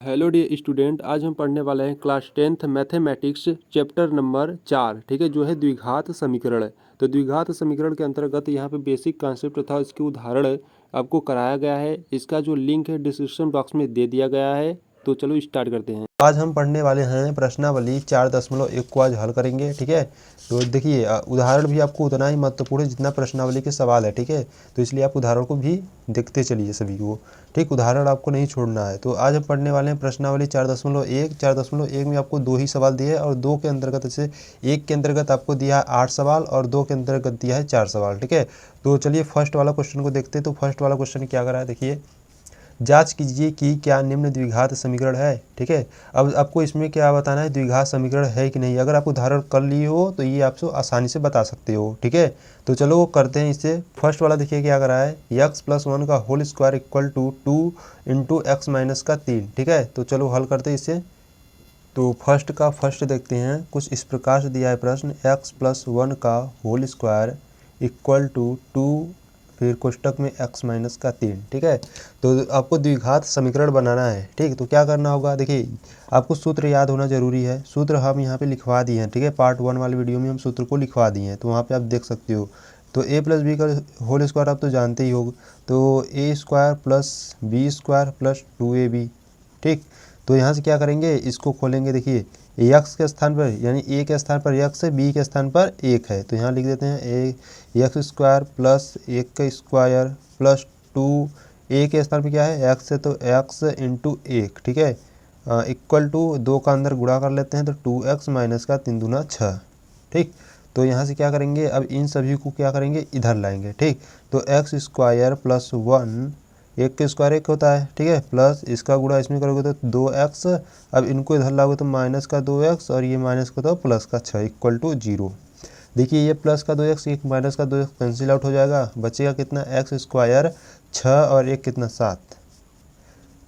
Hello dear student, आज हम पढ़ने वाले हैं class 10th mathematics chapter number 4। ठीक है, जो है द्विघात समीकरण है। तो द्विघात समीकरण के अंतर्गत यहाँ पे बेसिक कॉन्सेप्ट तथा इसके उदाहरण आपको कराया गया है। इसका जो लिंक है डिस्क्रिप्शन बॉक्स में दे दिया गया है। तो चलो स्टार्ट करते हैं। आज हम पढ़ने वाले हैं प्रश्नावली 4.1 को आज हल करेंगे। ठीक है, तो देखिए उदाहरण भी आपको उतना ही महत्वपूर्ण है जितना प्रश्नावली के सवाल है। ठीक है, तो इसलिए आप उदाहरण को भी देखते चलिए सभी को। ठीक, उदाहरण आपको नहीं छोड़ना है। तो आज हम पढ़ने वाले हैं प्रश्नावली 4.1। 4.1 में आपको 2 ही सवाल दिए हैं और 2 के अंतर्गत जैसे 1 के अंतर्गत आपको दिया है 8 सवाल और 2 के अंतर्गत दिया है 4 सवाल। ठीक है, तो चलिए फर्स्ट वाला क्वेश्चन को देखते हैं। तो फर्स्ट वाला क्वेश्चन क्या कर रहा है, देखिए जांच कीजिए कि क्या निम्न द्विघात समीकरण है। ठीक है, अब आपको इसमें क्या बताना है, द्विघात समीकरण है कि नहीं। अगर आप उदाहरण कर लिए हो तो ये आपको आसानी से बता सकते हो। ठीक है, तो चलो वो करते हैं इससे। फर्स्ट वाला देखिए क्या कर रहा है, x+1 का whole square equal to 2 into X minus का 3। ठीक है, तो चलो हल करते हैं इससे। तो फर्स्ट देखते हैं, कुछ इस प्रकार से दिया है प्रश्न, x+1 का होल स्क्वायर इक्वल टू 2 फिर कोष्टक में x माइनस का 3। ठीक है, तो आपको द्विघात समीकरण बनाना है। ठीक, तो क्या करना होगा, देखिए आपको सूत्र याद होना जरूरी है। सूत्र हम यहाँ पे लिखवा दिए हैं। ठीक है, पार्ट 1 वाली वीडियो में हम सूत्र को लिखवा दिए हैं, तो वहाँ पे आप देख सकते हो। तो a+b का होल स्क्वायर आप तो जानते ही हो, तो a² plus b² plus 2ab। ठीक, तो यहाँ से क्या करेंगे, इसको खोलेंगे। देखिए x के स्थान पर यानी a के स्थान पर x है, b के स्थान पर 1 है, तो यहाँ लिख देते हैं x² प्लस 1 का स्क्वायर प्लस 2, a के स्थान पर क्या है x है तो x इंटू 1। ठीक है, इक्वल टू 2 का अंदर गुणा कर लेते हैं तो 2x माइनस का 3 दूना 6। ठीक, तो यहाँ से क्या करेंगे, अब इन सभी को क्या करेंगे, इधर लाएंगे। ठीक, तो x² प्लस 1, 1 का स्क्वायर 1 होता है। ठीक है, प्लस इसका गुणा इसमें करोगे तो 2x, अब इनको इधर लाओगे तो माइनस का 2x और ये माइनस का तो प्लस का 6 इक्वल टू 0। देखिए ये प्लस का 2x, एक माइनस का 2x कैंसिल आउट हो जाएगा, बचेगा कितना, x² 6 और 1 कितना 7,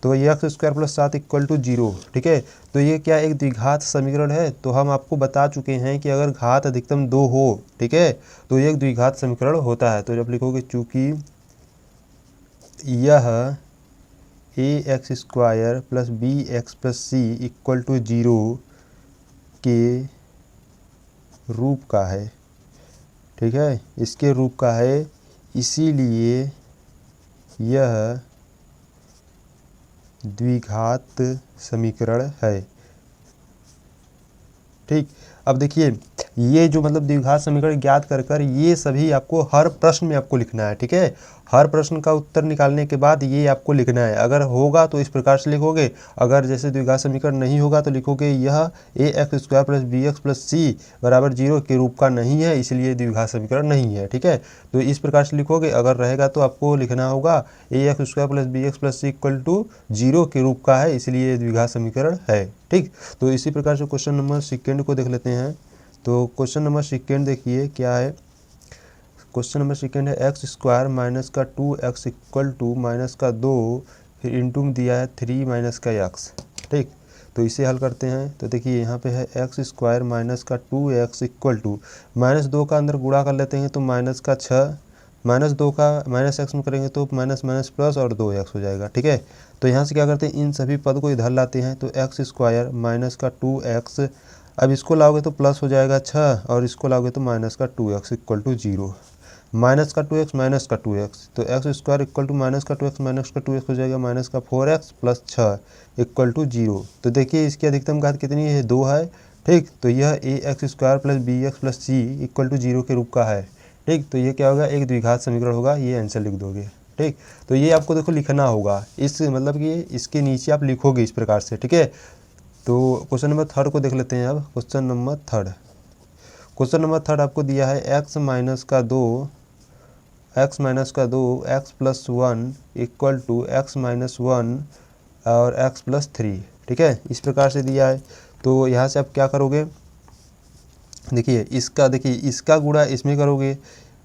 तो ये x² प्लस 7 इक्वल टू 0। ठीक है, तो ये क्या एक द्विघात समीकरण है। तो हम आपको बता चुके हैं कि अगर घात अधिकतम 2 हो, ठीक है, तो ये एक द्विघात समीकरण होता है। तो जब लिखोगे चूंकि यह ax² plus bx plus c equal to 0 के रूप का है। ठीक है, इसके रूप का है, इसीलिए यह द्विघात समीकरण है। ठीक, अब देखिए ये जो मतलब द्विघात समीकरण ज्ञात कर ये सभी आपको हर प्रश्न में आपको लिखना है। ठीक है, हर प्रश्न का उत्तर निकालने के बाद ये आपको लिखना है। अगर होगा तो इस प्रकार से लिखोगे, अगर जैसे द्विघात समीकरण नहीं होगा तो लिखोगे यह ax² plus bx plus c बराबर 0 के रूप का नहीं है, इसलिए द्विघात समीकरण नहीं है। ठीक है, तो इस प्रकार से लिखोगे। अगर रहेगा तो आपको लिखना होगा ax² plus bx plus c equal to 0 के रूप का है, इसलिए द्विघात समीकरण है। ठीक, तो इसी प्रकार से क्वेश्चन नंबर सेकेंड को देख लेते हैं। तो क्वेश्चन नंबर सेकेंड देखिए क्या है, क्वेश्चन नंबर सेकेंड है x² माइनस का 2x इक्वल टू माइनस का 2 फिर इंटू में दिया है 3 माइनस का x। ठीक, तो इसे हल करते हैं। तो देखिए यहाँ पे है x² माइनस का 2x इक्वल टू माइनस 2 का अंदर गुणा कर लेते हैं तो माइनस का 6, माइनस 2 का माइनस x में करेंगे तो माइनस माइनस प्लस और 2x हो जाएगा। ठीक है, तो यहाँ से क्या करते हैं, इन सभी पद को इधर लाते हैं। तो x² माइनस का 2x, अब इसको लाओगे तो प्लस हो जाएगा 6 और इसको लाओगे तो माइनस का 2x इक्वल टू 0। माइनस का 2x माइनस का 2x, तो x² इक्वल टू माइनस का 2x माइनस का 2x हो जाएगा माइनस का 4x प्लस 6 इक्वल टू 0। तो देखिए इसकी अधिकतम घात कितनी है, 2 है। ठीक, तो यह ax² plus bx plus c equal to 0 के रूप का है। ठीक, तो ये क्या होगा, एक द्विघात समीकरण होगा, ये आंसर लिख दोगे। ठीक, तो ये आपको देखो लिखना होगा, इस मतलब कि इसके नीचे आप लिखोगे इस प्रकार से। ठीक है, तो क्वेश्चन नंबर थर्ड को देख लेते हैं। अब क्वेश्चन नंबर थर्ड आपको दिया है x माइनस का 2 x plus 1 equal to x minus 1 और x प्लस 3। ठीक है, इस प्रकार से दिया है। तो यहाँ से आप क्या करोगे, देखिए इसका गुणा इसमें करोगे,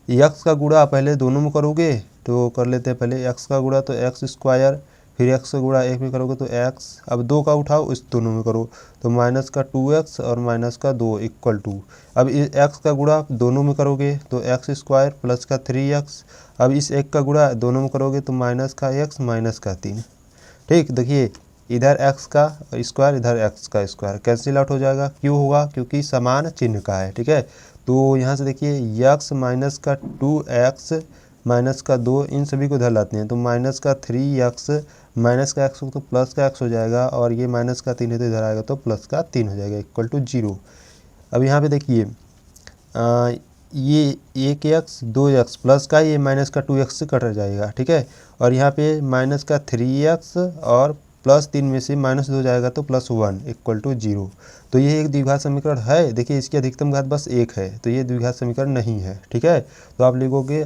x का गुणा पहले दोनों में करोगे, तो कर लेते हैं पहले x का गुणा तो x², फिर x का गुणा 1 में करोगे तो x, अब 2 का उठाओ इस दोनों में करो तो माइनस का 2x और माइनस का 2 इक्वल टू, अब इस x का गुणा दोनों में करोगे तो x² प्लस का 3x, अब इस 1 का गुणा दोनों में करोगे तो माइनस का x माइनस का 3। ठीक, देखिए इधर x का स्क्वायर इधर x का स्क्वायर कैंसिल आउट हो जाएगा। क्यों होगा? क्योंकि समान चिन्ह का है। ठीक है, तो यहाँ से देखिए x माइनस का 2x माइनस का 2 इन सभी को इधर लाते हैं तो माइनस का 3x माइनस का x तो प्लस का x हो जाएगा और ये माइनस का 3 है तो इधर आएगा तो प्लस का 3 हो जाएगा इक्वल टू 0। अब यहाँ पे देखिए ये 1x 2x प्लस का ये माइनस का 2x से कट जाएगा। ठीक है, और यहाँ पे माइनस का 3x और प्लस 3 में से माइनस 2 जाएगा तो प्लस 1 इक्वल टू 0। तो ये एक द्विघात समीकरण है। देखिए इसकी अधिकतम घात बस 1 है तो ये द्विघात समीकरण नहीं है। ठीक है, तो आप लिखोगे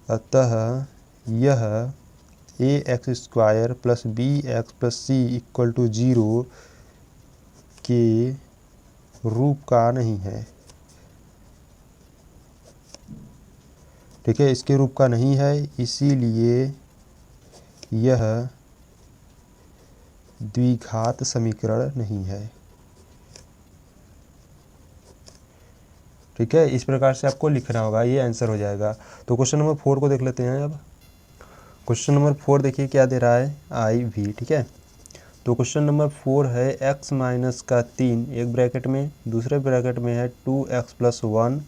अतः यह ax square plus bx plus C equal to 0 के रूप का नहीं है। ठीक है, इसके रूप का नहीं है, इसीलिए यह द्विघात समीकरण नहीं है। ठीक है, इस प्रकार से आपको लिखना होगा, ये आंसर हो जाएगा। तो क्वेश्चन नंबर 4 को देख लेते हैं। अब क्वेश्चन नंबर 4 देखिए क्या दे रहा है, IV। ठीक है, तो क्वेश्चन नंबर 4 है x माइनस का 3 एक ब्रैकेट में, दूसरे ब्रैकेट में है 2x प्लस 1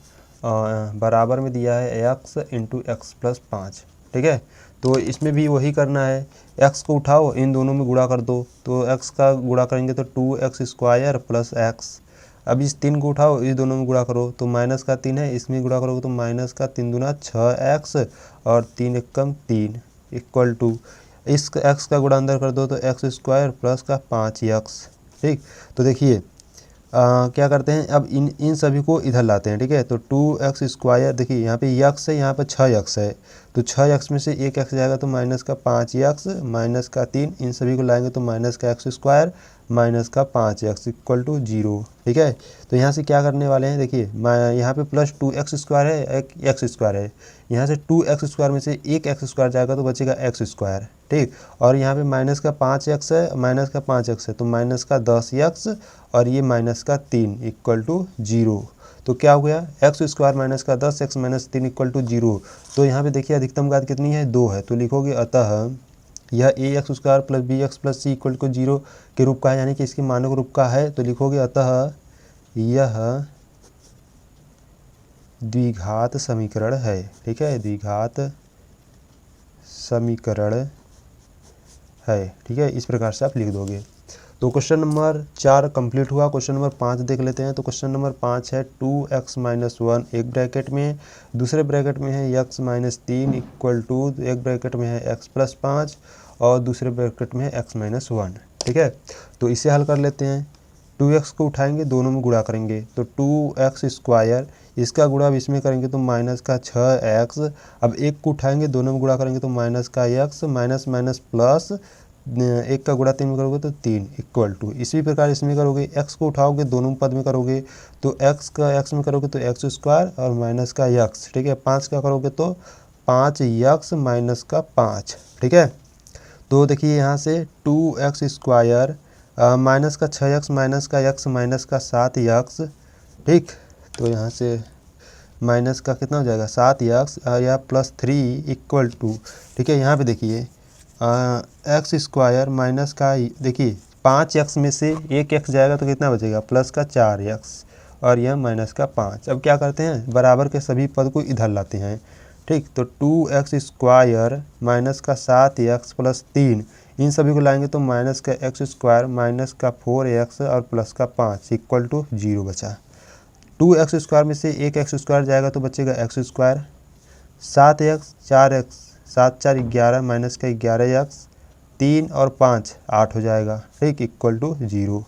बराबर में दिया है x इंटू एक्स प्लस 5। ठीक है, तो इसमें भी वही करना है, x को उठाओ इन दोनों में गुणा कर दो तो x का गुणा करेंगे तो 2x स्क्वायर प्लस x। अब इस 3 को उठाओ इस दोनों में गुणा करो तो माइनस का 3 है, इसमें गुणा करोगे तो माइनस का 3 दूना 6x और 3 एकम 3 इक्वल टू इस x का गुणा अंदर कर दो तो x स्क्वायर प्लस का 5x। ठीक, तो देखिए क्या करते हैं, अब इन सभी को इधर लाते हैं। ठीक है, तो 2x स्क्वायर देखिए यहाँ पे x है, यहाँ पे 6x है तो 6x में से एक x जाएगा तो माइनस का 5x माइनस का 3 इन सभी को लाएंगे तो माइनस का x स्क्वायर माइनस का 5x इक्वल टू 0। ठीक है, तो यहाँ से क्या करने वाले हैं, देखिए यहाँ पे प्लस 2x स्क्वायर है एक x स्क्वायर है, यहाँ से 2x स्क्वायर में से एक x स्क्वायर जाएगा तो बचेगा x स्क्वायर। ठीक, और यहाँ पे माइनस का 5x है, माइनस का 5x है तो माइनस का 10x और ये माइनस का 3 इक्वल टू 0। तो क्या हो गया, एक्स स्क्वायर माइनस का 10x माइनस 3 इक्वल टू 0। तो यहाँ पे देखिए अधिकतम घात कितनी है, 2 है, तो लिखोगे अतः यह ax square plus bx plus C equal to 0 के रूप का है, यानी कि इसकी मानक रूप का है। तो लिखोगे अतः यह द्विघात समीकरण है। ठीक है, द्विघात समीकरण है। ठीक है, इस प्रकार से आप लिख दोगे। तो क्वेश्चन नंबर 4 कंप्लीट हुआ। क्वेश्चन नंबर 5 देख लेते हैं। तो क्वेश्चन नंबर 5 है 2x माइनस 1 एक ब्रैकेट में, दूसरे ब्रैकेट में है x माइनस 3 इक्वल टू एक ब्रैकेट में है x प्लस 5 और दूसरे ब्रैकेट में है x माइनस 1। ठीक है, तो इसे हल कर लेते हैं। 2x को उठाएंगे दोनों में गुणा करेंगे तो 2x स्क्वायर, इसका गुणा अब इसमें करेंगे तो माइनस का 6x। अब एक को उठाएंगे दोनों में गुणा करेंगे तो माइनस का x माइनस माइनस प्लस एक का गुणा 3 में करोगे तो 3 इक्वल टू, इसी प्रकार इसमें करोगे x को उठाओगे दोनों पद में करोगे तो x का x में करोगे तो x स्क्वायर और माइनस का x। ठीक है, 5 का करोगे तो 5x माइनस का 5। ठीक है, तो देखिए यहाँ से 2x स्क्वायर माइनस का 6x माइनस का x माइनस का 7x। ठीक, तो यहाँ से माइनस का कितना हो जाएगा 7x या प्लस 3 इक्वल टू। ठीक है, यहाँ पे देखिए एक्स स्क्वायर माइनस का देखिए 5x में से एक x जाएगा तो कितना बचेगा प्लस का 4x और यह माइनस का 5। अब क्या करते हैं, बराबर के सभी पद को इधर लाते हैं। ठीक, तो 2x स्क्वायर माइनस का 7x प्लस 3 इन सभी को लाएंगे तो माइनस का x स्क्वायर माइनस का 4x और प्लस का 5 इक्वल टू 0 बचा। 2x स्क्वायर में से एक x स्क्वायर जाएगा तो बचेगा x square, 7x 4x 7 4 11 minus का 11x, 3 और 5 8 हो जाएगा। ठीक, इक्वल टू 0।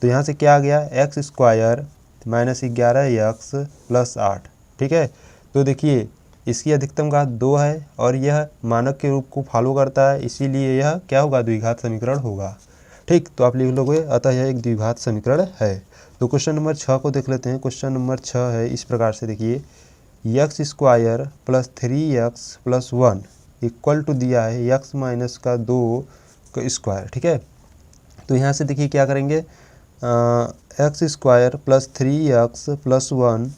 तो यहाँ से क्या आ गया x square minus 11x plus 8। ठीक है, तो देखिए इसकी अधिकतम घात 2 है और यह मानक के रूप को फॉलो करता है, इसीलिए यह क्या होगा द्विघात समीकरण होगा। ठीक, तो आप लिख लोगे अतः यह एक द्विघात समीकरण है। तो क्वेश्चन नंबर 6 को देख लेते हैं। क्वेश्चन नंबर 6 है इस प्रकार से, देखिए x square plus 3x plus 1 equal to दिया है x माइनस का 2 का स्क्वायर। ठीक है, तो यहाँ से देखिए क्या करेंगे, x square plus 3x plus 1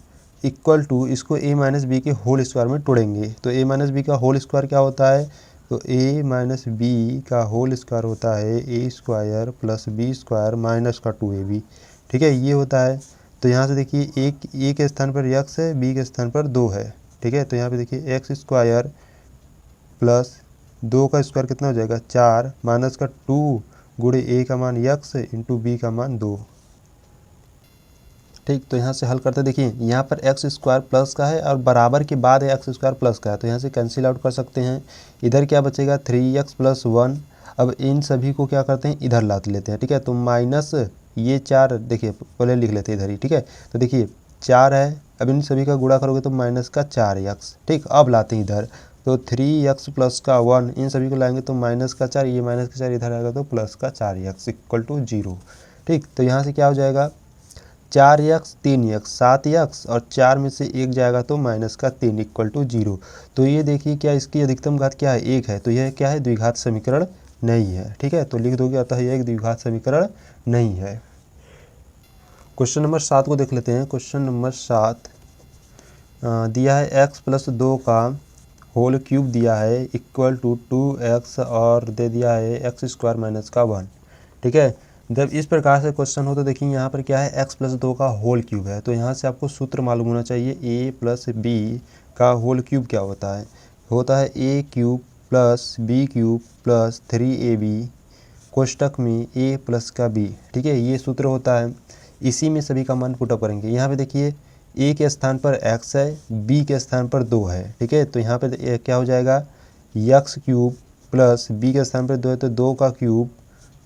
equal to इसको a माइनस बी के होल स्क्वायर में तोड़ेंगे। तो a माइनस बी का होल स्क्वायर क्या होता है, तो a माइनस बी का होल स्क्वायर होता है a square plus B square minus का 2ab। ठीक है, ये होता है। तो यहाँ से देखिए एक a के स्थान पर x है, b के स्थान पर 2 है। ठीक है, तो यहाँ पे देखिए एक्स स्क्वायर प्लस 2 का स्क्वायर कितना हो जाएगा 4 माइनस का 2 गुणे a का मान x इंटू बी का मान 2। ठीक, तो यहाँ से हल करते देखिए यहाँ पर एक्स स्क्वायर प्लस का है और बराबर के बाद है एक्स स्क्वायर प्लस का है, तो यहाँ से कैंसिल आउट कर सकते हैं। इधर क्या बचेगा 3x प्लस 1। अब इन सभी को क्या करते हैं इधर ला लेते हैं। ठीक है, तो माइनस ये 4 देखिए पहले लिख लेते हैं इधर ही। ठीक है, तो देखिए 4 है, अब इन सभी का गुणा करोगे तो माइनस का 4x। ठीक, अब लाते हैं इधर, तो 3x प्लस का 1 इन सभी को लाएंगे तो माइनस का 4, ये माइनस का 4 इधर आएगा तो प्लस का 4x इक्वल टू 0। ठीक, तो यहाँ से क्या हो जाएगा 4x 3x 7x और 4 में से 1 जाएगा तो माइनस का 3 इक्वल टू 0। तो ये देखिए क्या इसकी अधिकतम घात क्या है 1 है, तो यह क्या है द्विघात समीकरण नहीं है। ठीक है, तो लिख दोगे अतः यह एक द्विघात समीकरण नहीं है। क्वेश्चन नंबर 7 को देख लेते हैं। क्वेश्चन नंबर 7 दिया है x प्लस 2 का होल क्यूब दिया है इक्वल टू 2x और दे दिया है एक्स स्क्वायर माइनस का 1। ठीक है, जब इस प्रकार से क्वेश्चन हो तो देखिए यहाँ पर क्या है x प्लस 2 का होल क्यूब है, तो यहाँ से आपको सूत्र मालूम होना चाहिए a प्लस बी का होल क्यूब क्या होता है a cube plus B cube plus 3ab कोष्टक में a प्लस का b। ठीक है, ये सूत्र होता है, इसी में सभी का मान पुटअप करेंगे। यहाँ पे देखिए a के स्थान पर x है, b के स्थान पर 2 है। ठीक है, तो यहाँ पे क्या हो जाएगा x क्यूब प्लस b के स्थान पर 2 है तो 2 का क्यूब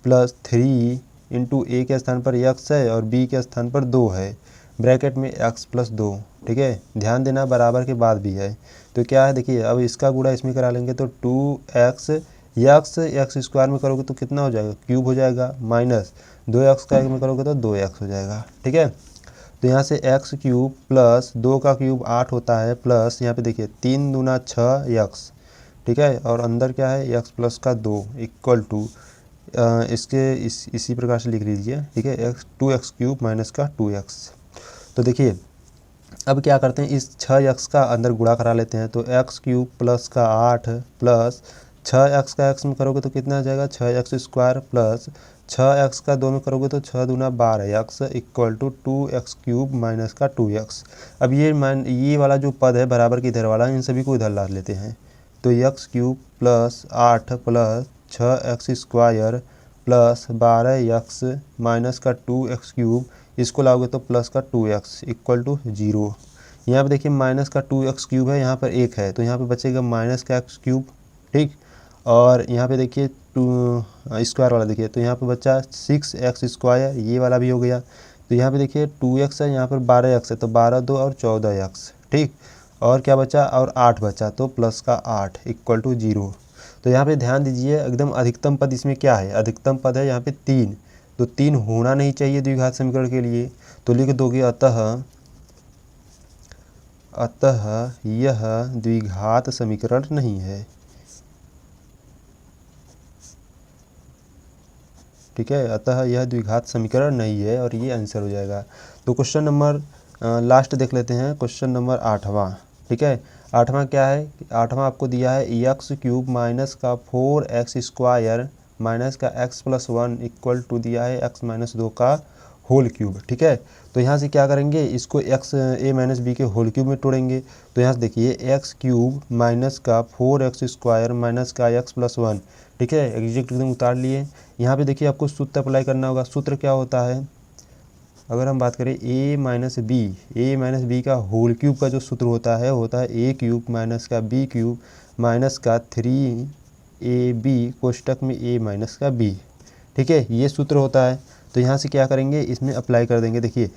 प्लस 3 इंटू a के स्थान पर x है और b के स्थान पर 2 है, ब्रैकेट में x प्लस 2। ठीक है, ध्यान देना बराबर के बाद भी है, तो क्या है देखिए अब इसका गुणा इसमें करा लेंगे तो 2x एक्स स्क्वायर में करोगे तो कितना हो जाएगा क्यूब हो जाएगा, माइनस 2x का में करोगे तो 2x हो जाएगा। ठीक है, तो यहाँ से x क्यूब प्लस 2 का क्यूब 8 होता है प्लस यहाँ पे देखिए 3 दूना 6x। ठीक है, और अंदर क्या है x प्लस का 2 इक्वल टू इसी प्रकार से लिख लीजिए। ठीक है, 2x क्यूब माइनस का 2x। तो देखिए अब क्या करते हैं इस 6x का अंदर गुणा करा लेते हैं, तो x क्यूब प्लस का 8 प्लस 6x का x में करोगे तो कितना आ जाएगा 6x स्क्वायर प्लस 6x का 2 में करोगे तो 6 दूना 12x equal to 2x cube minus का 2x। अब ये वाला जो पद है बराबर के इधर वाला इन सभी को इधर ला लेते हैं, तो x cube plus 8 plus 6x square plus 12x minus का 2x क्यूब, इसको लाओगे तो प्लस का 2x इक्वल टू 0। यहाँ पे देखिए माइनस का 2x क्यूब है, यहाँ पर 1 है तो यहाँ पे बचेगा माइनस का x क्यूब। ठीक, और यहाँ पे देखिए 2 स्क्वायर वाला देखिए तो यहाँ पे बचा 6x स्क्वायर, ये वाला भी हो गया। तो यहाँ पे देखिए 2x है, यहाँ पर 12x है तो 12 2 और 14x। ठीक, और क्या बचा और 8 बचा तो प्लस का 8 इक्वल टू 0। तो यहाँ पे ध्यान दीजिए एकदम अधिकतम पद इसमें क्या है, अधिकतम पद है यहाँ पे 3, तो 3 होना नहीं चाहिए द्विघात समीकरण के लिए, तो लिख दोगे अतः यह द्विघात समीकरण नहीं है। ठीक है, अतः यह द्विघात समीकरण नहीं है और ये आंसर हो जाएगा। तो क्वेश्चन नंबर लास्ट देख लेते हैं, क्वेश्चन नंबर 8वां। ठीक है, 8वां क्या है, 8वां आपको दिया है एक्स क्यूब माइनस का 4x स्क्वायर माइनस का x प्लस 1 इक्वल टू दिया है x माइनस 2 का होल क्यूब। ठीक है, तो यहाँ से क्या करेंगे इसको x a माइनस बी के होल क्यूब में तोड़ेंगे, तो यहाँ से देखिए एक्स क्यूब माइनस का 4x स्क्वायर माइनस का x प्लस 1। ठीक है, एग्जैक्ट एकदम उतार लिए। यहाँ पे देखिए आपको सूत्र अप्लाई करना होगा, सूत्र क्या होता है अगर हम बात करें a माइनस बी का होल क्यूब का जो सूत्र होता है a क्यूब माइनस का b क्यूब माइनस का 3ab कोष्टक में a माइनस का b। ठीक है, ये सूत्र होता है। तो यहाँ से क्या करेंगे इसमें अप्लाई कर देंगे, देखिए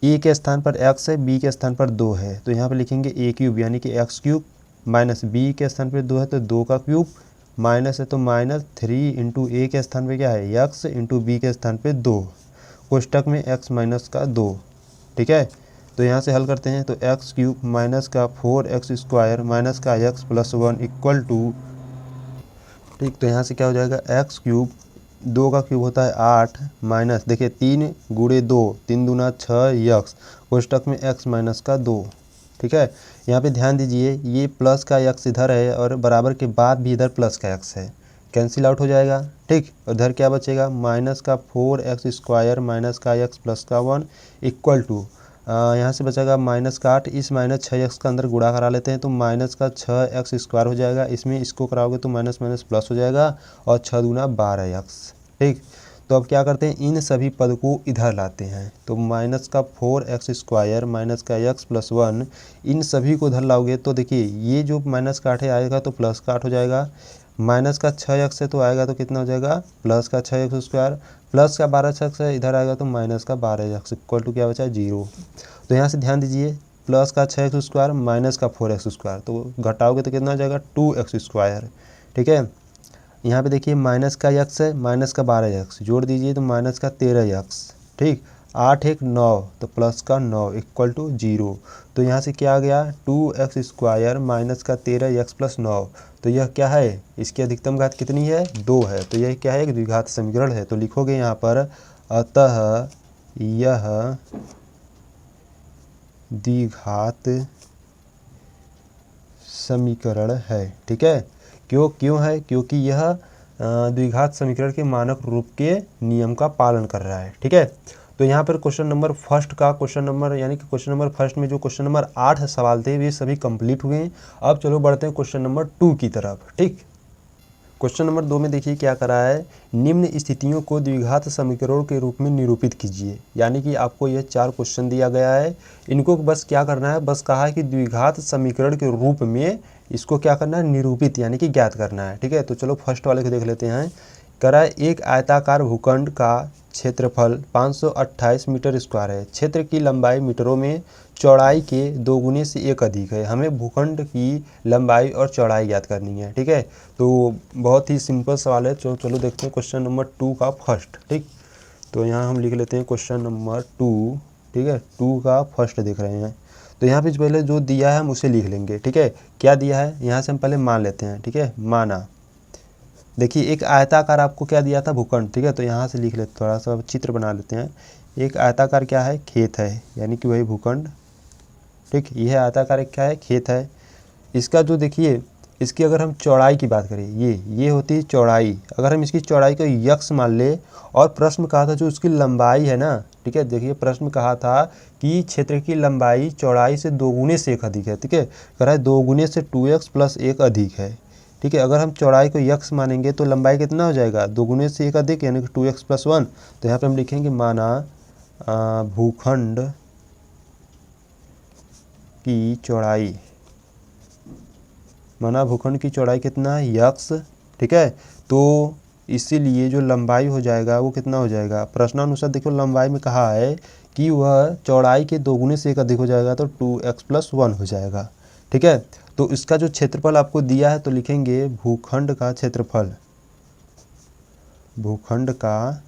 a के स्थान पर x है, b के स्थान पर 2 है तो यहाँ पर लिखेंगे a क्यूब यानी कि x क्यूब माइनस b के स्थान पर 2 है तो 2 का क्यूब माइनस है तो माइनस 3 इंटू a के स्थान पे क्या है x इंटू b के स्थान पे 2 कोष्टक में x माइनस का 2। ठीक है, तो यहाँ से हल करते हैं तो x क्यूब माइनस का 4x स्क्वायर माइनस का x प्लस 1 इक्वल टू। ठीक, तो यहाँ से क्या हो जाएगा x क्यूब 2 का क्यूब होता है 8 माइनस देखिए 3 गुणे 2 3 दूना 6x कोष्टक में x माइनस का 2। ठीक है। यहाँ पे ध्यान दीजिए, ये प्लस का x इधर है और बराबर के बाद भी इधर प्लस का x है, कैंसिल आउट हो जाएगा। ठीक, उधर क्या बचेगा, माइनस का 4x² माइनस का x प्लस का 1 इक्वल टू यहाँ से बचेगा माइनस का 8, इस माइनस 6x का अंदर गुणा करा लेते हैं तो माइनस का 6x² हो जाएगा, इसमें इसको कराओगे तो माइनस माइनस प्लस हो जाएगा और 6 दूना 12x। ठीक, तो अब क्या करते हैं, इन सभी पद को इधर लाते हैं तो माइनस का 4x² माइनस का x प्लस 1, इन सभी को इधर लाओगे तो देखिए ये जो माइनस का 8 आएगा तो प्लस का 8 हो जाएगा, माइनस का 6x है तो आएगा तो कितना हो जाएगा, प्लस का 6x², प्लस का 12x है इधर आएगा तो माइनस का 12x इक्वल टू क्या बचा, 0। तो यहाँ से ध्यान दीजिए, प्लस का 6x² माइनस का 4x², तो घटाओगे तो कितना हो जाएगा, 2x²। ठीक है, यहाँ पे देखिए माइनस का x है, माइनस का 12x जोड़ दीजिए तो माइनस का 13x। ठीक, 8 1 9 तो प्लस का 9 इक्वल टू 0। तो यहाँ से क्या आ गया, 2x² माइनस का 13x प्लस 9, तो यह क्या है, इसकी अधिकतम घात कितनी है, 2 है, तो यह क्या है, एक द्विघात समीकरण है। तो लिखोगे यहाँ पर अतः यह द्विघात समीकरण है। ठीक है, क्यों है, क्योंकि यह द्विघात समीकरण के मानक रूप के नियम का पालन कर रहा है। ठीक है, तो यहाँ पर क्वेश्चन नंबर फर्स्ट का क्वेश्चन नंबर यानी कि क्वेश्चन नंबर फर्स्ट में जो क्वेश्चन नंबर 8 सवाल थे वे सभी कंप्लीट हुए हैं। अब चलो बढ़ते हैं क्वेश्चन नंबर 2 की तरफ। ठीक, क्वेश्चन नंबर 2 में देखिए क्या करा है, निम्न स्थितियों को द्विघात समीकरणों के रूप में निरूपित कीजिए। यानी कि आपको यह 4 क्वेश्चन दिया गया है, इनको बस क्या करना है, बस कहा है कि द्विघात समीकरण के रूप में इसको क्या करना है, निरूपित यानी कि ज्ञात करना है। ठीक है, तो चलो फर्स्ट वाले को देख लेते हैं। करा है, एक आयताकार भूखंड का क्षेत्रफल 528 मीटर स्क्वायर है, क्षेत्र की लंबाई मीटरों में, चौड़ाई के 2 गुने से 1 अधिक है। हमें भूखंड की लंबाई और चौड़ाई ज्ञात करनी है। ठीक है, तो बहुत ही सिंपल सवाल है। चलो देखते हैं क्वेश्चन नंबर 2 का फर्स्ट। ठीक, तो यहाँ हम लिख लेते हैं क्वेश्चन नंबर 2। ठीक है, 2 का फर्स्ट देख रहे हैं, तो यहाँ पे पहले जो दिया है हम उसे लिख लेंगे। ठीक है, क्या दिया है, यहाँ से हम पहले मान लेते हैं। ठीक है, माना, देखिए एक आयताकार आपको क्या दिया था, भूखंड। ठीक है, तो यहाँ से लिख लेते, थोड़ा सा चित्र बना लेते हैं। एक आयताकार क्या है, खेत है, यानी कि वही भूखंड। ठीक, यह आयताकार एक क्या है, खेत है। इसका जो देखिए, इसकी अगर हम चौड़ाई की बात करें, ये होती है चौड़ाई। अगर हम इसकी चौड़ाई को यक्स मान ले, और प्रश्न कहा था जो उसकी लंबाई है ना, ठीक है, देखिए प्रश्न कहा था कि क्षेत्र की लंबाई चौड़ाई से 2 गुने से 1 अधिक है। ठीक है, कह रहा है 2 गुने से 2x प्लस 1 अधिक है। ठीक है, अगर हम चौड़ाई को यक्स मानेंगे तो लंबाई कितना हो जाएगा, 2 गुने से 1 अधिक यानी कि 2x प्लस 1। तो यहाँ पे हम लिखेंगे माना भूखंड की चौड़ाई, माना भूखंड की चौड़ाई कितना है, यक्स। ठीक है, तो इसीलिए जो लंबाई हो जाएगा वो कितना हो जाएगा, प्रश्नानुसार देखो लंबाई में कहा है कि वह चौड़ाई के 2 गुने से 1 अधिक हो जाएगा, तो 2x प्लस 1 हो जाएगा। ठीक है, तो इसका जो क्षेत्रफल आपको दिया है तो लिखेंगे भूखंड का क्षेत्रफल, भूखंड का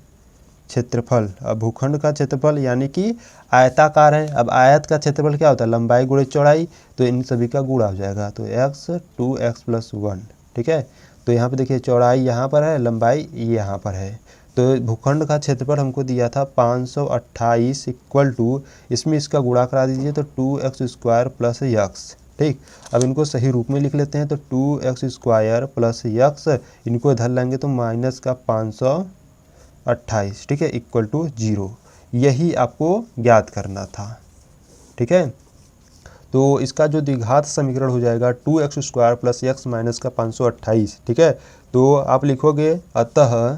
क्षेत्रफल। अब भूखंड का क्षेत्रफल यानी कि आयताकार है, अब आयत का क्षेत्रफल क्या होता है, लंबाई गुणे चौड़ाई, तो इन सभी का गुणा हो जाएगा, तो x 2x प्लस 1। ठीक है, तो यहाँ पे देखिए चौड़ाई यहाँ पर है, लंबाई यहाँ पर है। तो भूखंड का क्षेत्रफल हमको दिया था 528 इक्वल टू, इसमें इसका गुणा करा दीजिए तो 2x² प्लस x। ठीक, अब इनको सही रूप में लिख लेते हैं तो 2x² प्लस x, इनको इधर लाएंगे तो माइनस का 528। ठीक है, इक्वल टू 0। यही आपको ज्ञात करना था। ठीक है, तो इसका जो द्विघात समीकरण हो जाएगा 2x² प्लस x माइनस का 528। ठीक है, तो आप लिखोगे अतः,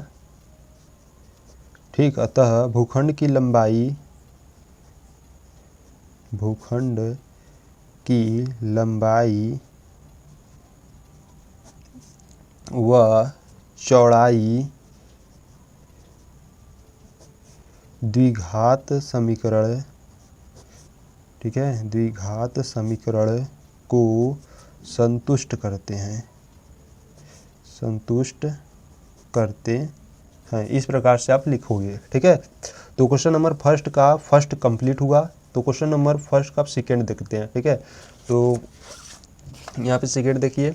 ठीक, अतः भूखंड की लंबाई, भूखंड की लंबाई व चौड़ाई द्विघात समीकरण, ठीक है, द्विघात समीकरण को संतुष्ट करते हैं, संतुष्ट करते हैं। इस प्रकार से आप लिखोगे। ठीक है, तो क्वेश्चन नंबर फर्स्ट का फर्स्ट कंप्लीट हुआ। तो क्वेश्चन नंबर फर्स्ट का सेकंड देखते हैं। ठीक है, तो यहाँ पे सेकंड देखिए,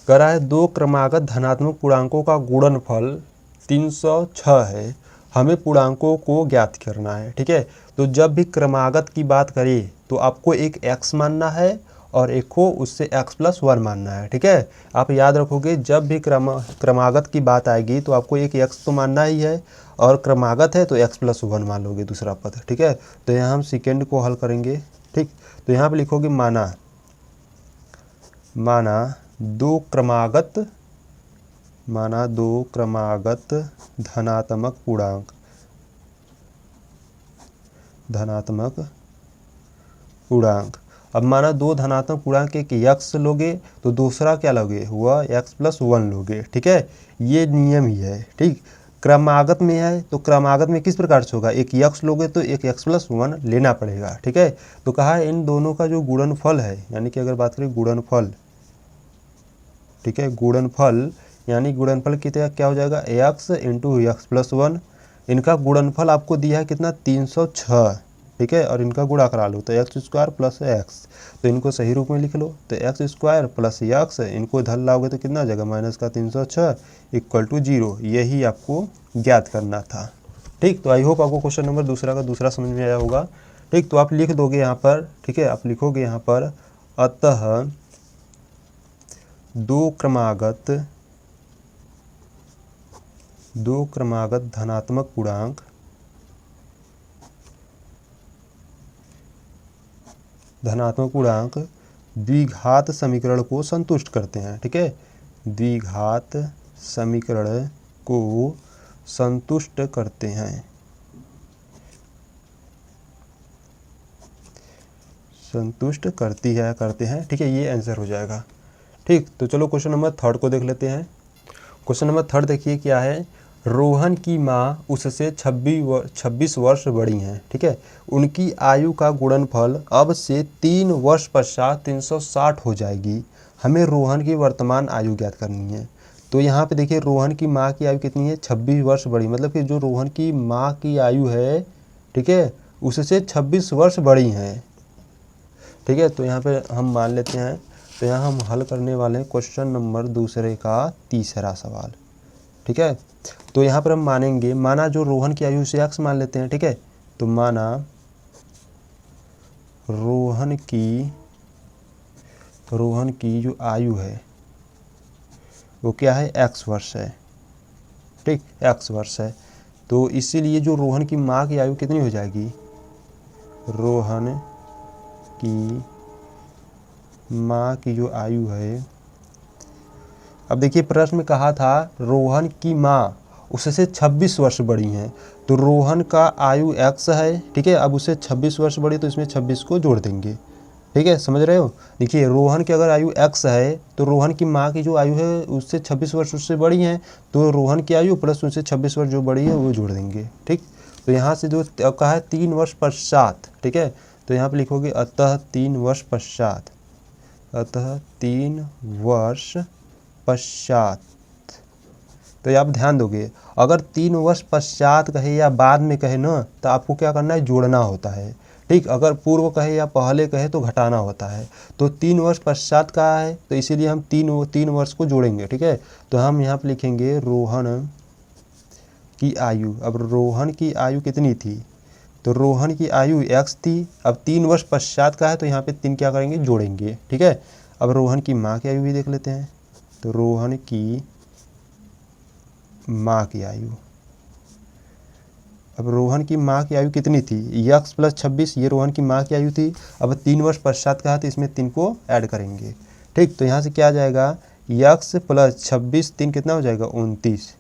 कह रहा है 2 क्रमागत धनात्मक पूर्णांकों का गुणनफल 306 है, हमें पूर्णांकों को ज्ञात करना है। ठीक है, तो जब भी क्रमागत की बात करें तो आपको एक x मानना है और एक को उससे x+1 मानना है। ठीक है, आप याद रखोगे जब भी क्रमागत की बात आएगी तो आपको एक x तो मानना ही है और क्रमागत है तो x+1 मान लोगे दूसरा पद। ठीक है, तो यहाँ हम सेकेंड को हल करेंगे। ठीक, तो यहाँ पे लिखोगे माना दो क्रमागत धनात्मक पूर्णांक। अब माना दो धनात्मक पूर्णांक एक x लोगे तो दूसरा क्या लोगे, हुआ x+1 लोगे। ठीक है, ये नियम ही है। ठीक, क्रमागत में है तो क्रमागत में किस प्रकार से होगा, एक x लोगे तो एक x+1 लेना पड़ेगा। ठीक है, तो कहा है इन दोनों का जो गुणनफल है, यानी कि अगर बात करें गुणनफल, ठीक है, गुणनफल यानी गुणनफल कितना क्या हो जाएगा, x × x+1। इनका गुणनफल आपको दिया है कितना, 306। ठीक है, और इनका गुणा करा लो तो x² + x, तो इनको सही रूप में लिख लो। तो x² + x, इनको इधर लाओगे तो कितना आ जाएगा, -306 = 0। यही आपको ज्ञात करना था। ठीक, तो आई होप आपको क्वेश्चन नंबर दूसरा का दूसरा समझ में आया होगा। ठीक, तो आप लिख दोगे यहाँ पर। ठीक है, आप लिखोगे यहाँ पर, अतः दो क्रमागत धनात्मक पूर्णांक द्विघात समीकरण को संतुष्ट करते हैं। ठीक है, द्विघात समीकरण को संतुष्ट करते हैं, करते हैं। ठीक है, ये आंसर हो जाएगा। ठीक, तो चलो क्वेश्चन नंबर थर्ड को देख लेते हैं। क्वेश्चन नंबर थर्ड देखिए क्या है, रोहन की माँ उससे 26 वर्ष बड़ी हैं। ठीक है, उनकी आयु का गुणनफल अब से 3 वर्ष पश्चात 360 हो जाएगी। हमें रोहन की वर्तमान आयु ज्ञात करनी है। तो यहाँ पे देखिए रोहन की माँ की आयु कितनी है, 26 वर्ष बड़ी, मतलब कि जो रोहन की माँ की आयु है, ठीक है, उससे 26 वर्ष बड़ी हैं। ठीक है, तो यहाँ पे हम मान लेते हैं। तो यहाँ हम हल करने वाले हैं क्वेश्चन नंबर दूसरे का तीसरा सवाल। ठीक है, तो यहाँ पर हम मानेंगे, माना जो रोहन की आयु से x मान लेते हैं। ठीक है, तो माना रोहन की जो आयु है वो क्या है, x वर्ष है। ठीक, x वर्ष है, तो इसीलिए जो रोहन की माँ की आयु कितनी हो जाएगी, रोहन की माँ की जो आयु है, अब देखिए प्रश्न में कहा था रोहन की माँ उससे 26 वर्ष बड़ी हैं, तो रोहन का आयु x है। ठीक है, अब उससे 26 वर्ष बड़ी, तो इसमें 26 को जोड़ देंगे। ठीक है, समझ रहे हो। देखिए रोहन की अगर आयु x है तो रोहन की माँ की जो आयु है उससे 26 वर्ष उससे बड़ी हैं, तो रोहन की आयु प्लस उससे 26 वर्ष जो बड़ी है वो जोड़ देंगे। ठीक, तो यहाँ से जो कहा है 3 वर्ष पश्चात। ठीक है, तो यहाँ पर लिखोगे अतः 3 वर्ष पश्चात, अतः 3 वर्ष पश्चात। तो आप ध्यान दोगे, अगर 3 वर्ष पश्चात कहे या बाद में कहे ना, तो आपको क्या करना है, जोड़ना होता है। ठीक, अगर पूर्व कहे या पहले कहे तो घटाना होता है। तो 3 वर्ष पश्चात कहा है तो इसीलिए हम 3 वर्ष को जोड़ेंगे। ठीक है, तो हम यहाँ पे लिखेंगे रोहन की आयु। अब रोहन की आयु कितनी थी, तो रोहन की आयु x थी। अब 3 वर्ष पश्चात का है तो यहाँ पे 3 क्या करेंगे, जोड़ेंगे। ठीक है, अब रोहन की माँ की आयु भी देख लेते हैं। तो रोहन की माँ की आयु, अब रोहन की माँ की आयु कितनी थी, x + 26, ये रोहन की माँ की आयु थी। अब 3 वर्ष पश्चात का है तो इसमें 3 को ऐड करेंगे। ठीक, तो यहाँ से क्या आ जाएगा, x + 26, 3 कितना हो जाएगा, 29।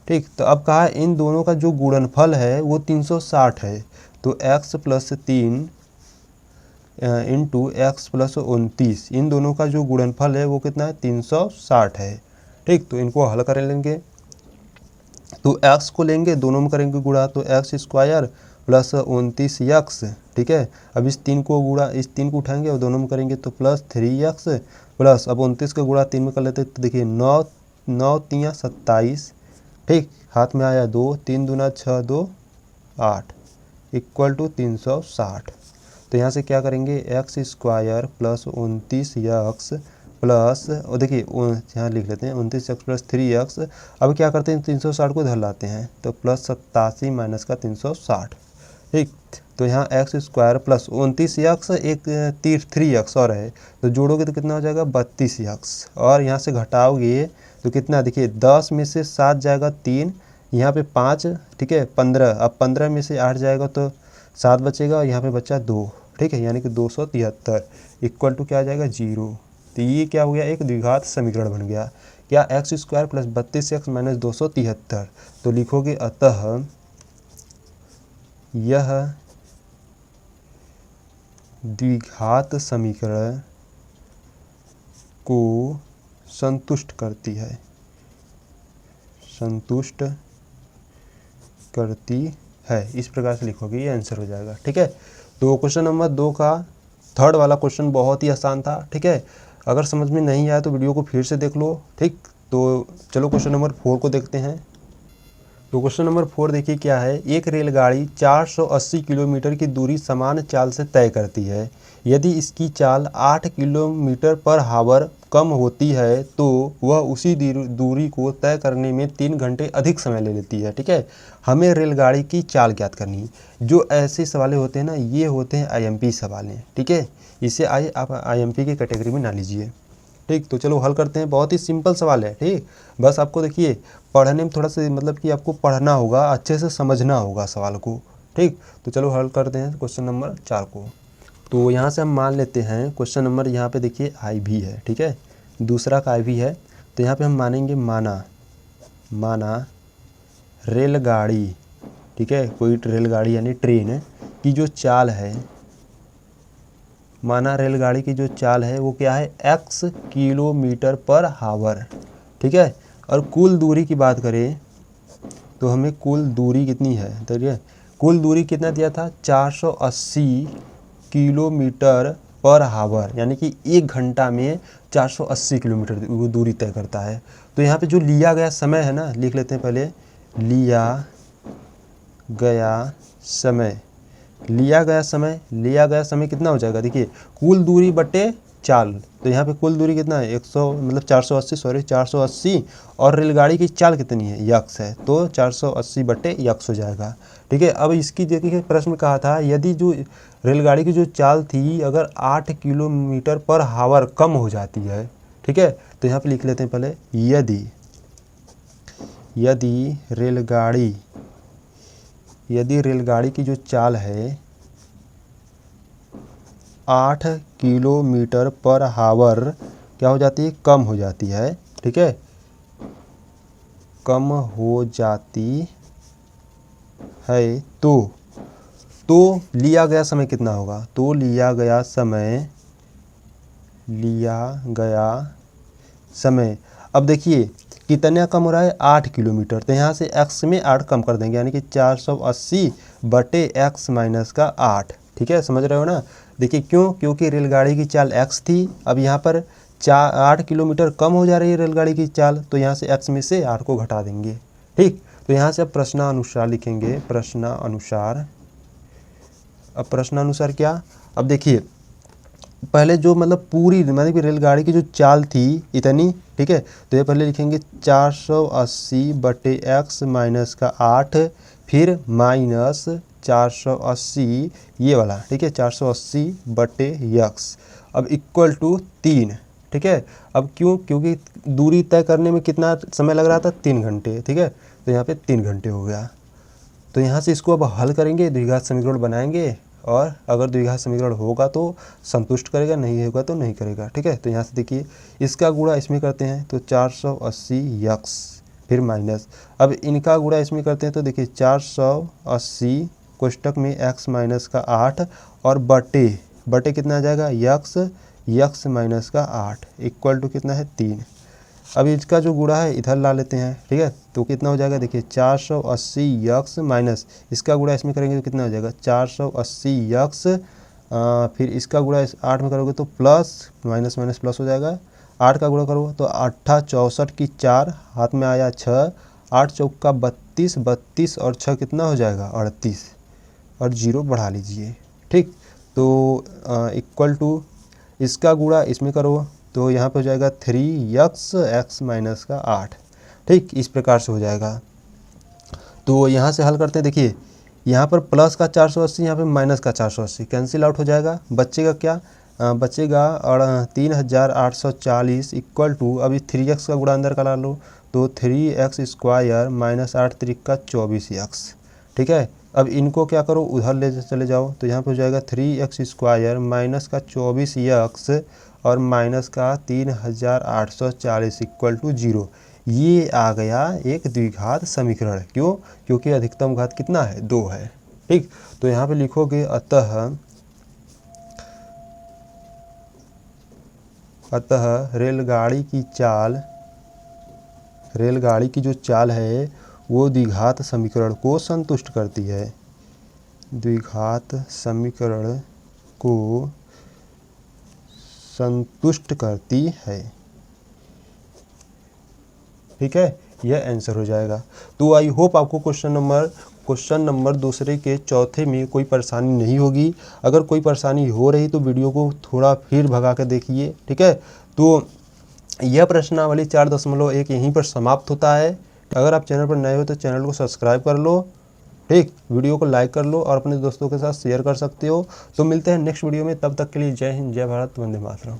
ठीक, तो अब कहा इन दोनों का जो गुणनफल है वो 360 है। तो x + 3 × x + 29, इन दोनों का जो गुणनफल है वो कितना है, 360 है। ठीक, तो इनको हल कर लेंगे। तो x को लेंगे, दोनों में करेंगे गुणा, तो x² + 29x। ठीक है, अब इस 3 को गुणा, इस 3 को उठाएंगे और दोनों में करेंगे तो +3x प्लस, अब 29 का गुणा 3 में कर लेते तो देखिए 9 9 3 27। ठीक, हाथ में आया 2, 3 दूना 6, 2 8 = 360। तो यहाँ से क्या करेंगे, x² + 29x प्लस, और देखिए यहाँ लिख लेते हैं 29x + 3x। अब क्या करते हैं, 360 को इधर लाते हैं तो +87 - 360। ठीक। तो यहाँ एक्स स्क्वायर प्लस 29x एक 3x और है, तो जोड़ोगे तो कितना हो जाएगा 32x, और यहाँ से घटाओगे तो कितना, देखिए 10 में से 7 जाएगा 3, यहाँ पे 5, ठीक है 15, अब 15 में से 8 जाएगा तो 7 बचेगा, और यहाँ पे बचा 2, ठीक है, यानी कि 273 इक्वल टू क्या आ जाएगा 0। तो ये क्या हो गया, एक द्विघात समीकरण बन गया। क्या, x square plus 32x minus 273। तो लिखोगे अतः यह द्विघात समीकरण को संतुष्ट करती है, संतुष्ट करती है, इस प्रकार से लिखोगे, ये आंसर हो जाएगा। ठीक है, तो क्वेश्चन नंबर 2 का थर्ड वाला क्वेश्चन बहुत ही आसान था। ठीक है, अगर समझ में नहीं आया तो वीडियो को फिर से देख लो। ठीक, तो चलो क्वेश्चन नंबर 4 को देखते हैं। तो क्वेश्चन नंबर 4 देखिए क्या है, एक रेलगाड़ी 480 किलोमीटर की दूरी समान चाल से तय करती है। यदि इसकी चाल 8 किलोमीटर पर हावर कम होती है तो वह उसी दूरी को तय करने में 3 घंटे अधिक समय ले लेती है। ठीक है, हमें रेलगाड़ी की चाल ज्ञात करनी है। जो ऐसे सवाल होते हैं ना, ये होते हैं IMP सवाल। ठीक है, इसे आइए आप IMP की कैटेगरी में ना लीजिए। ठीक, तो चलो हल करते हैं। बहुत ही सिंपल सवाल है। ठीक, बस आपको देखिए पढ़ने में थोड़ा सा मतलब कि आपको पढ़ना होगा, अच्छे से समझना होगा सवाल को। ठीक, तो चलो हल करते हैं क्वेश्चन नंबर 4 को। तो यहाँ से हम मान लेते हैं क्वेश्चन नंबर, यहाँ पे देखिए IV है। ठीक है, दूसरा का IV है, तो यहाँ पे हम मानेंगे माना रेलगाड़ी, ठीक है, कोई रेलगाड़ी यानी ट्रेन की जो चाल है, माना रेलगाड़ी की जो चाल है वो क्या है, x किलोमीटर पर हावर। ठीक है, और कुल दूरी की बात करें तो हमें कुल दूरी कितनी है, ठीक है, कुल दूरी कितना दिया था 480 किलोमीटर पर हावर, यानी कि 1 घंटा में 480 किलोमीटर वो दूरी तय करता है। तो यहाँ पे जो लिया गया समय है ना, लिख लेते हैं पहले, लिया गया समय कितना हो जाएगा, देखिए कुल दूरी बटे चाल। तो यहाँ पे कुल दूरी कितना है 480 और रेलगाड़ी की चाल कितनी है x है, तो 480 बटे x हो जाएगा। ठीक है, अब इसकी देखिए प्रश्न कहा था यदि जो रेलगाड़ी की जो चाल थी अगर 8 किलोमीटर पर हावर कम हो जाती है। ठीक है, तो यहाँ पे लिख लेते हैं पहले, यदि रेलगाड़ी की जो चाल है 8 किलोमीटर पर हावर क्या हो जाती है, कम हो जाती है। ठीक है, कम हो जाती है तो लिया गया समय कितना होगा, तो लिया गया समय अब देखिए कितना कम हो रहा है 8 किलोमीटर, तो यहाँ से x में 8 कम कर देंगे, यानी कि 480 बटे x माइनस का 8। ठीक है, समझ रहे हो ना। देखिए क्यों, क्योंकि रेलगाड़ी की चाल x थी, अब यहाँ पर 8 किलोमीटर कम हो जा रही है रेलगाड़ी की चाल, तो यहाँ से x में से 8 को घटा देंगे। ठीक, तो यहाँ से अब प्रश्नानुसार लिखेंगे, प्रश्नानुसार। अब प्रश्नानुसार क्या, अब देखिए पहले जो मतलब पूरी मतलब कि रेलगाड़ी की जो चाल थी इतनी, ठीक है, तो ये पहले लिखेंगे 480 बटे x माइनस का 8, फिर माइनस 480 ये वाला, ठीक है, 480 बटे x, अब इक्वल टू 3। ठीक है, अब क्यों, क्योंकि दूरी तय करने में कितना समय लग रहा था 3 घंटे। ठीक है, तो यहाँ पे 3 घंटे हो गया। तो यहाँ से इसको अब हल करेंगे, द्विघात समीकरण बनाएंगे, और अगर द्विघात समीकरण होगा तो संतुष्ट करेगा, नहीं होगा तो नहीं करेगा। ठीक है, तो यहाँ से देखिए इसका गुणा इसमें करते हैं तो 480x, फिर माइनस, अब इनका गुणा इसमें करते हैं तो देखिए 480 कोष्टक में x माइनस का 8 और बटे कितना आ जाएगा x माइनस का 8 इक्वल टू कितना है 3। अब इसका जो गुणा है इधर ला लेते हैं। ठीक है, तो कितना हो जाएगा, देखिए 480x माइनस इसका गुणा इसमें करेंगे तो कितना हो जाएगा 480x, फिर इसका गुणा इस 8 में करोगे तो प्लस माइनस माइनस प्लस हो जाएगा, 8 का गुणा करोगे तो 8 64 की 4 हाथ में आया 6, 8 चौका 32 और 6 कितना हो जाएगा 38, और 0 बढ़ा लीजिए। ठीक, तो इक्वल टू इसका गुणा इसमें करो तो यहाँ पे हो जाएगा 3x माइनस का 8। ठीक, इस प्रकार से हो जाएगा। तो यहाँ से हल करते हैं, देखिए यहाँ पर प्लस का 480, यहाँ पे माइनस का 480 कैंसिल आउट हो जाएगा। बचेगा क्या? बचेगा और 3840 इक्वल टू, अभी 3x का गुणा अंदर करा लो तो 3x स्क्वायर माइनस 8 त्रिक का 24x। ठीक है, अब इनको क्या करो, उधर ले चले जाओ तो यहाँ पे हो जाएगा 3x स्क्वायर माइनस का 24x और माइनस का 3840 इक्वल टू 0। ये आ गया एक द्विघात समीकरण। क्यों? क्योंकि अधिकतम घात कितना है? 2 है। ठीक, तो यहाँ पे लिखोगे अतः रेलगाड़ी की जो चाल है वो द्विघात समीकरण को संतुष्ट करती है। द्विघात समीकरण को संतुष्ट करती है। ठीक है, यह आंसर हो जाएगा। तो आई होप आपको क्वेश्चन नंबर दूसरे के चौथे में कोई परेशानी नहीं होगी। अगर कोई परेशानी हो रही तो वीडियो को थोड़ा फिर भगा कर देखिए। ठीक है, तो यह प्रश्नावली 4.1 यहीं पर समाप्त होता है। अगर आप चैनल पर नए हो तो चैनल को सब्सक्राइब कर लो। ठीक, वीडियो को लाइक कर लो और अपने दोस्तों के साथ शेयर कर सकते हो। तो मिलते हैं नेक्स्ट वीडियो में, तब तक के लिए जय हिंद, जय भारत, वंदे मातरम।